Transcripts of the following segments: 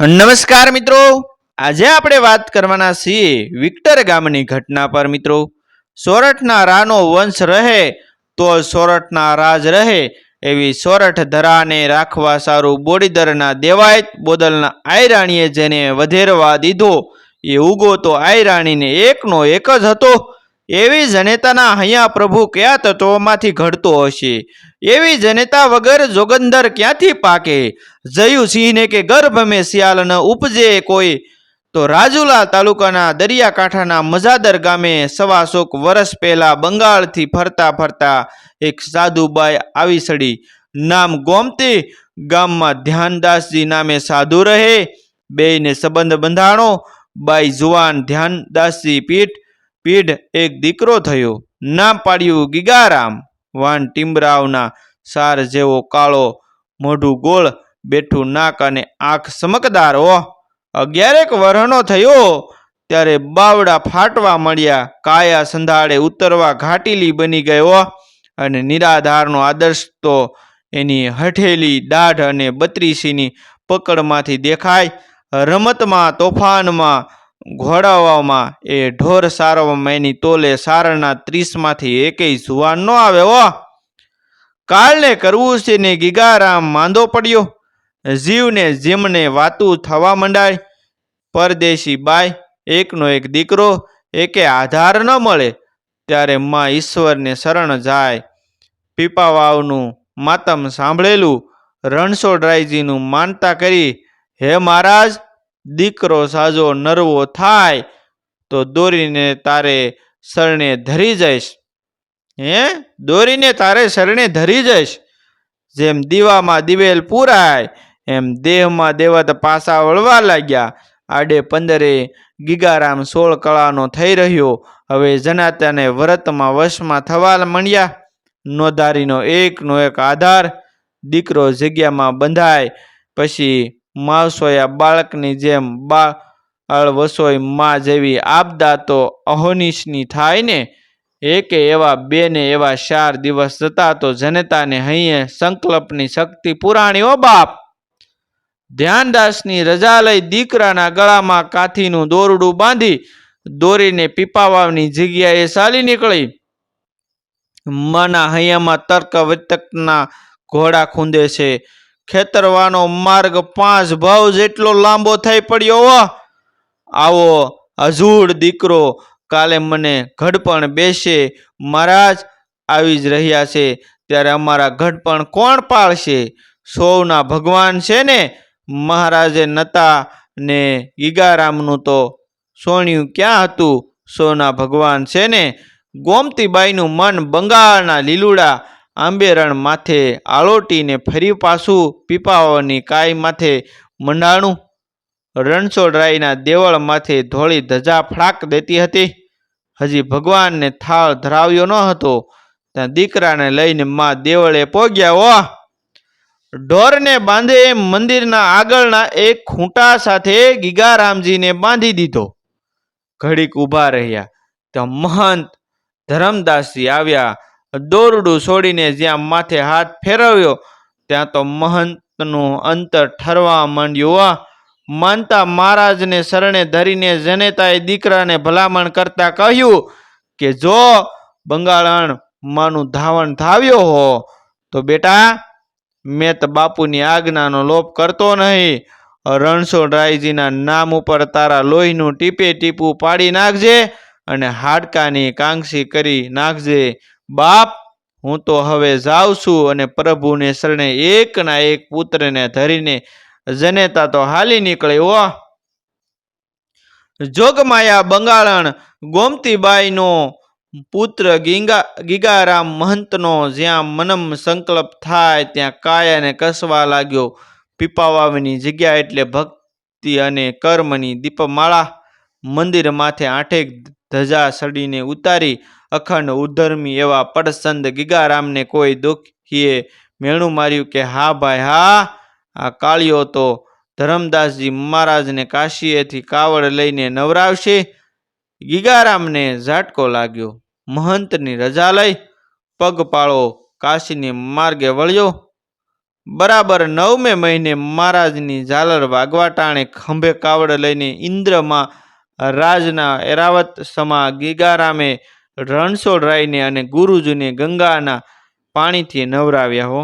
નમસ્કાર મિત્રો, આજે આપણે વાત કરવાના છીએ વિક્ટર ગામની ઘટના પર મિત્રો। સોરઠના રાનો વંશ રહે તો સોરઠના રાજ રહે એવી સોરઠ ધરાને રાખવા સારું બોડીદરના દેવાયત બોદલના આયરાણીએ જેને વધેરવા દીધો એ ઉગો તો આયરાણીને એકનો એક જ હતો। એવી જનેતાના હૈયા પ્રભુ કયા તત્વોમાંથી ઘડતો હશે? એવી જનેતા વગર જોગંદર ક્યાંથી પાકે? જયું સિંહને કે ગર્ભ મેં શિયાળ ન ઉપજે કોઈ। તો રાજુલા તાલુકાના દરિયાકાંઠાના મજાદર ગામે 125 વર્ષ પહેલા બંગાળથી ફરતા ફરતા એક સાધુબાઈ આવી સડી। નામ ગોમતી। ગામમાં ધ્યાનદાસજી નામે સાધુ રહે। બેયને સંબંધ બંધાણો। બાઈ જુવાન, ધ્યાનદાસજી પીઢ એક દીકરો થયો। નામ પાડ્યું ગીગારામ। વાન ટીમરાવના સાર જેવો કાળો, મોઢું ગોળ, બેઠું નાક અને આંખ ચમકદાર। 11 વર્ષનો થયો ત્યારે બાવડા ફાટવા મળ્યા। કાયા સંધાડે ઉતરવા ઘાટીલી બની ગયો અને નિરાધારનો આદર્શ તો એની હઠેલી દાઢ અને બત્રીસીની પકડમાંથી દેખાય। રમતમાં, તોફાનમાં, ઘોડાવામાં એ ઢોર સારવામાં એની તોલે સારના 30માંથી એકેય જુવાન ન આવે। કાળને કરવું છે ને ગીગારામ માંદો પડ્યો। જીવને જેમને વાતું થવા મંડાય। પરદેશી બાઈ, એકનો એક દીકરો, એકે આધાર ન મળે ત્યારે માં ઈશ્વરને શરણ જાય। પીપાવાવનું માતમ સાંભળેલું રણછોડરાયજીનું માનતા કરી, હે મહારાજ, દીકરો સાજો નરવો થાય તો દોરીને તારે શરણે ધરી જઈશ। દોરીને તારે શરણે ધરી જઈશ। જેમ દીવામાં દિવેલ પૂરાય એમ દેહમાં દેવત પાસા વળવા લાગ્યા। આડે 15 ગીગારામ 16 કળાનો થઈ રહ્યો। હવે જનાતાને વ્રતમાં વશમાં થવા માંડ્યા। નોધારીનો એકનો એક આધાર। દીકરો જગ્યામાં બંધાય પછી માવસોયા બાળકની જેમ બાળ વસોય માં જેવી આપદા તો અહોનિશની થાય ને। એકે એવા 2 ને એવા 4 દિવસ જતા તો જનતાને હૈયે સંકલ્પની શક્તિ પુરાણી। બાપ ધ્યાનદાસની રજા લઈ દીકરાના ગળામાં કાથીનું દોરડું બાંધી દોરીને પીપાવાવની જગ્યાએ ચાલી નીકળી। માના હૈયામાં તર્ક વિતર્કના ઘોડા ખૂંદે છે। ખેતરવાનો માર્ગ 5 ભાવ જેટલો લાંબો થઈ પડ્યો। આવો અજૂડ દીકરો કાલે મને ઘડપણ બેસે। મહારાજ આવી જ રહ્યા છે ત્યારે અમારા ઘડપણ કોણ પાળશે? સૌના ભગવાન છે ને। મહારાજે નતા ને ગીગારામનું તો સોણિયું ક્યાં હતું? સૌના ભગવાન છે ને। ગોમતીબાઈનું મન બંગાળના લીલુડા આંબેરણ માથે આળોટીને ફરી પાછું પીપાવાની કાઈ માથે મંડાણું। રણછોડરાયના દેવળ માથે ધોળી ધજા ફડાક દેતી હતી। હજી ભગવાનને થાળ ધરાવ્યો ન હતો ત્યાં દીકરાને લઈને માં દેવળે પોગ્યા। ઢોરને બાંધે મંદિરના આગળના એક ખૂંટા સાથે ગીગારામજીને બાંધી દીધો। ઘડીક ઊભા રહ્યા ત્યાં મહંત ધરમદાસજી આવ્યા। દોરડું છોડીને જ્યાં માથે હાથ ફેરવ્યો ત્યાં તો મહંતનું અંતર ઠરવા માંડ્યું। માનતા મહારાજને શરણે ધરીને જનેતાએ દીકરાને ભલામણ કરતા કહ્યું કે જો બંગાળણ માનું ધાવણ ધાવ્યો હો તો બેટા મેં તો બાપુની આજ્ઞાનો લોપ કરતો નહીં। રણછોડરાયજીના નામ ઉપર તારા લોહીનું ટીપે ટીપું પાડી નાખજે અને હાડકાની કાંગસી કરી નાખજે। બાપ હું તો હવે જાઉં છું અને પ્રભુને શરણે એકના એક પુત્રને ધરીને જનેતા તો હાલી નીકળ્યો। જોગમાયા બંગાળણ ગોમતીબાઈનો પુત્ર ગીગારામ મહંતનો જ્યાં મનમ સંકલ્પ થાય ત્યાં કાયાને કસવા લાગ્યો। પીપાવાવની જગ્યા એટલે ભક્તિ અને કર્મની દીપમાળા। મંદિર માથે 8 ધજા સડીને ઉતારી અખંડ ઉધર્મી એવા પડસંદ ગીગારામને કોઈ દુખીએ મેણું માર્યું કે હા ભાઈ હા, આ કાળિયો તો ધરમદાસજી મહારાજને કાશીએથી કાવડ લઈને નવરાવશે। ગીગારામને ઝાટકો લાગ્યો। મહંતની રજા લઈ પગપાળો કાશીને માર્ગે વળ્યો। બરાબર 9મે મહિને મહારાજની ઝાલર વાગવા ટાણે ખંભે કાવડ લઈને ઇન્દ્રમાં રાજના એરાવત સમા ગીગારામે રણછોડરાયને અને ગુરુજીને ગંગાના પાણીથી નવરાવ્યા હો.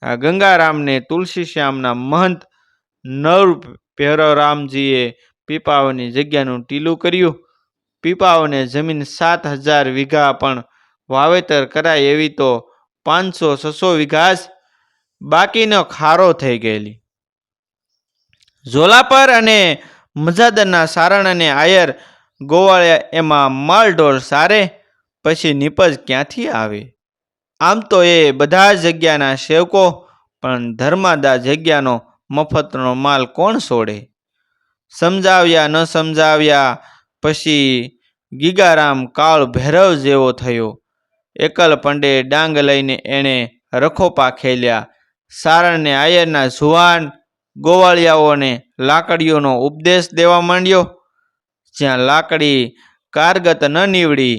આ ગંગારામને તુલસીશ્યામના મહંત નર ભૈરવરામજીએ પીપાઓની જગ્યાનું ટીલું કર્યું. પીપાઓને જમીન 7,000 વીઘા પણ વાવેતર કરાય એવી તો 500-600 વીઘા જ બાકીનો ખારો થઈ ગયેલી. ઝોલાપર અને મજાદરના સારણ અને આયર ગોવાળિયા એમાં માલઢોર સારે પછી નીપજ ક્યાંથી આવે? આમ તો એ બધા જગ્યાના સેવકો, પણ ધર્માદા જગ્યાનો મફતનો માલ કોણ છોડે? સમજાવ્યા ન સમજાવ્યા પછી ગીગારામ કાળ ભૈરવ જેવો થયો. એકલ પંડે ડાંગ લઈને એણે રખોપા ખેલ્યા. સારણને આયરના જુવાન ગોવાળિયાઓને લાકડીઓનો ઉપદેશ દેવા માંડ્યો. જ્યાં લાકડી કારગત ન નીવડી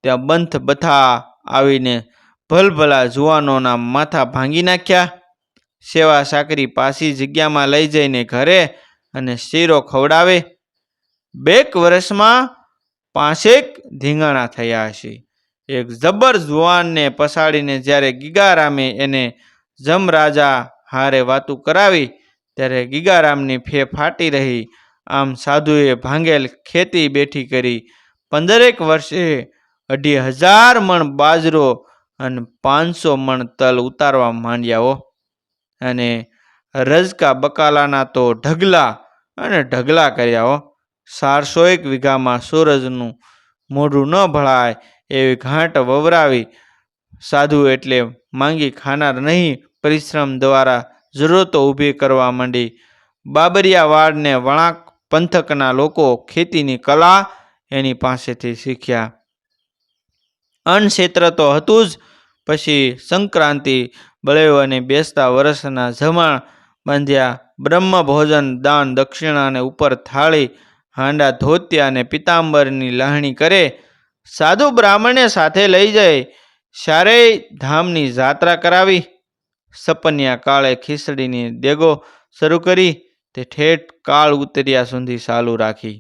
ત્યાં બંથ બથા આવીને ભલભલા જુવાનોના માથા ભાંગી નાખ્યા. સેવા સાકરી પાછી જગ્યામાં લઈ જઈને ઘરે અને શીરો ખવડાવે. 2 વર્ષમાં 5 ધીંગાણા થયા હશે. એક જબર જુવાનને પસાડીને જ્યારે ગીગારામે એને જમરાજા હારે વાતું કરાવી ત્યારે ગીગારામની ફે ફાટી રહી. આમ સાધુએ ભાંગેલ ખેતી બેઠી કરી. 15 વર્ષે 2,500 મણ બાજરો અને 500 મણ તલ ઉતારવા માંડ્યા હો. અને રજકા બકાલાના તો ઢગલા અને ઢગલા કર્યા હો. 401 વીઘામાં સૂરજનું મોઢું ન ભળાય એવી ઘાંટ વવરાવી. સાધુ એટલે માંગી ખાનાર નહીં, પરિશ્રમ દ્વારા જરૂરતો ઊભી કરવા માંડી. બાબરિયાવાડને વળાંક પંથકના લોકો ખેતીની કલા એની પાસેથી શીખ્યા. અન્નક્ષેત્ર તો હતું જ. પછી સંક્રાંતિ બળેવ અને બેસતા વર્ષના જમણ બાંધ્યા. બ્રહ્મ ભોજન, દાન દક્ષિણાને ઉપર થાળી, હાંડા ધોતિયા અને પિતાંબરની લાહણી કરે. સાધુ બ્રાહ્મણને સાથે લઈ જાય. ચારેય ધામની જાત્રા કરાવી. સપન્યા કાળે ખીચડીની દેગો શરૂ કરી તે ઠેઠ કાળ ઉતર્યા સુધી ચાલુ રાખી.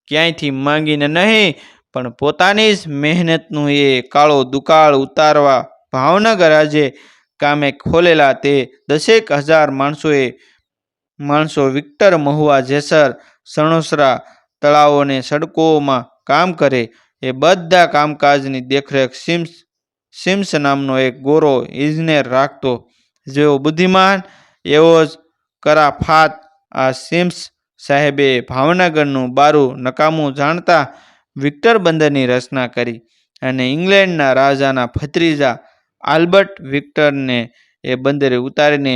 ક્યાંયથી માંગીને નહીં, પણ પોતાની જ મહેનતનું એ કાળો દુકાળ ઉતારવા ભાવનગર આજે કામે ખોલેલા તે 10,000 માણસો વિક્ટર, મહુવા, જેસર, સણોસરા તળાવોને સડકોમાં કામ કરે. એ બધા કામકાજની દેખરેખ સિમ્સ નામનો એક ગોરો ઇજનેર રાખતો. જેવો બુદ્ધિમાન એવો જ કરાફાત. આ સિમ્સ સાહેબે ભાવનગરનું બારું નકામું જાણતા વિક્ટર બંદરની રચના કરી અને ઇંગ્લેન્ડના રાજાના ભત્રીજા આલ્બર્ટ વિક્ટરને એ બંદરે ઉતારીને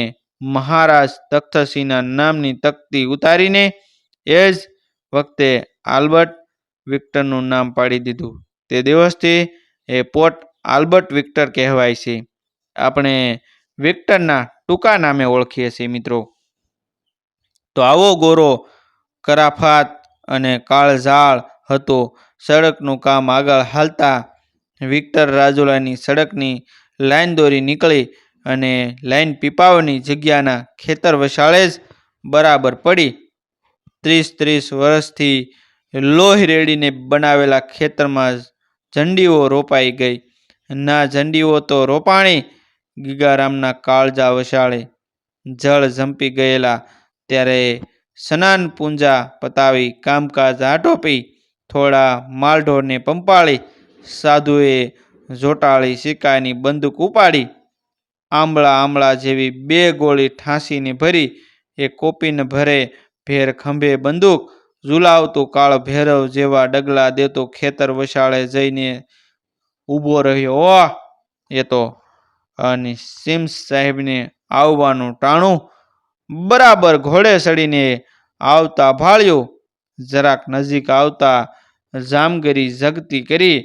મહારાજ તખ્તસિંહના નામની તકતી ઉતારીને એ જ વખતે આલ્બર્ટ વિક્ટરનું નામ પાડી દીધું. તે દિવસથી એ પોર્ટ આલ્બર્ટ વિક્ટર કહેવાય છે. આપણે વિક્ટરના ટૂંકા નામે ઓળખીએ છીએ મિત્રો. તો આવો ગોરો કરાફાત અને કાળઝાળ હતો. સડકનું કામ આગળ હાલતા વિક્ટર રાજુલાની સડકની લાઈન દોરી નીકળી અને લાઈન પીપાઓની જગ્યાના ખેતર વસાળે જ બરાબર પડી. 30 વર્ષથી લોહી રેડીને બનાવેલા ખેતરમાં ઝંડીઓ રોપાઈ ગઈ. ના ઝંડીઓ તો રોપાણી. ગીગારામના કાળજા વસાળે જળ ઝંપી ગયેલા. ત્યારે સ્નાન પૂંજા પતાવી કામકાજ આટોપી થોડા માલઢોરને પંપાળી સાધુએ જોટાળી સિક્કાની બંદૂક ઉપાડી. આંબળા જેવી 2 ગોળી ઠાંસીને ભરી એ કોપીને ભરે ભેર ખંભે બંદૂક ઝુલાવતો કાળ ભૈરવ જેવા ડગલા દેતો ખેતર વસાળે જઈને ઊભો રહ્યો. એ તો અને સિમ્સ સાહેબને આવવાનું ટાણું. બરાબર ઘોડે ચડીને આવતા ભાળ્યો. જરાક નજીક આવતા જામગરી જગતી કરી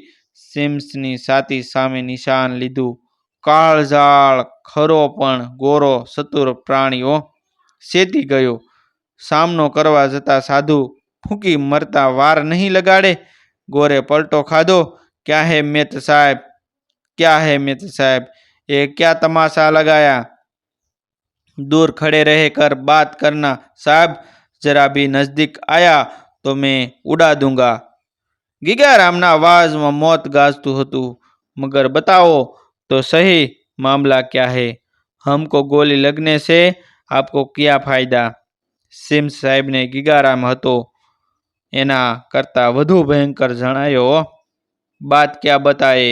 સિમ્સની છાતી સામે નિશાન લીધું. કાળઝાળ ખરો પણ ગોરો ચતુર પ્રાણીઓ ચેતી ગયો. સામનો કરવા જતા સાધુ ફૂંકી મરતા વાર નહીં લગાડે. ગોરે પલટો ખાધો. ક્યાં હે મેત સાહેબ, ક્યાં હે મેત સાહેબ, એ ક્યાં તમાશા લગાયા? दूर खड़े रह कर बात करना साहब, जरा भी नजदीक आया तो मैं उड़ा दूंगा। ગીગારામના અવાજમાં મોત ગાજતું હતું। મગર बताओ तो सही, मामला क्या है? हमको गोली लगने से आपको क्या फायदा? સિમ્સ સાહેબને ગીગારામ હતો એના કરતાં વધુ ભયંકર જણાયો। बात क्या बताए?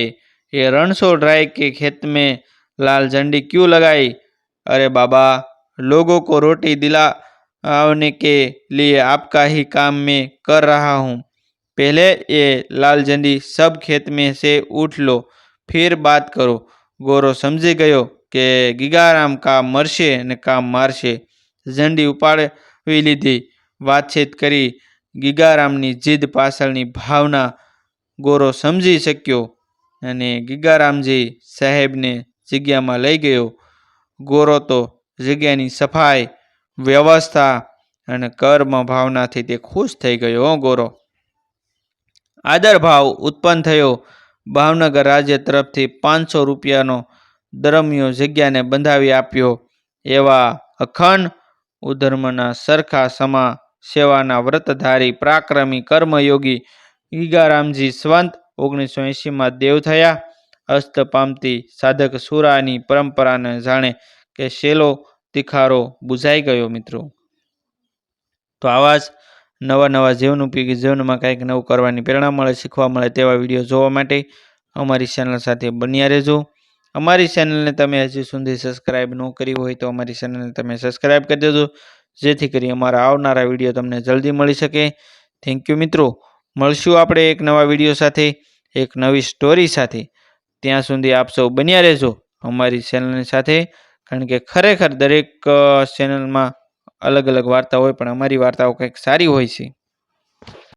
ये रणछोड़ राय के खेत में लाल झंडी क्यों लगाई? अरे बाबा, लोगों को रोटी दिलाने के लिए आपका ही काम मैं कर रहा हूँ। पहले ये लाल झंडी सब खेत में से उठ लो, फिर बात करो। गोरो समझी गयो કે ગીગારામ કામ મરશે ને કામ મારશે। ઝંડી ઉપાડી લીધી। વાતચીત કરી ગીગારામની જીદ પાછળની ભાવના ગોરો સમજી શક્યો અને ગીગારામજી સાહેબને જગ્યામાં લઈ ગયો। ગોરો તો જગ્યાની સફાઈ, વ્યવસ્થા અને કર્મ ભાવનાથી તે ખુશ થઈ ગયો। ગોરો આદર ભાવ ઉત્પન્ન થયો। ભાવનગર રાજ્ય તરફથી 500 રૂપિયાનો દરમિયો જગ્યાને બંધાવી આપ્યો। એવા અખંડ ઉધર્મના સરખા સમા સેવાના વ્રતધારી પરાક્રમી કર્મયોગી ગીગારામજી સંવત 1980માં દેવ થયા। અસ્ત પામતી સાધક સુરાની પરંપરાને જાણે કે શેલો તિખારો બુઝાઈ ગયો। મિત્રો, તો આવા જ નવા જીવન ઉપયોગી જીવનમાં કંઈક નવું કરવાની પ્રેરણા મળે, શીખવા મળે તેવા વિડીયો જોવા માટે અમારી ચેનલ સાથે બન્યા રહેજો। અમારી ચેનલને તમે હજી સુધી સબસ્ક્રાઈબ ન કરી હોય તો અમારી ચેનલને તમે સબસ્ક્રાઈબ કરી દેજો, જેથી કરી અમારા આવનારા વિડીયો તમને જલ્દી મળી શકે। થેન્ક યુ મિત્રો, મળશું આપણે એક નવા વિડીયો સાથે, એક નવી સ્ટોરી સાથે। ત્યાં સુધી આપ સૌ બન્યા રહેજો અમારી ચેનલની સાથે, કારણ કે ખરેખર દરેક ચેનલમાં અલગ અલગ વાર્તા હોય, પણ અમારી વાર્તાઓ કંઈક સારી હોય છે।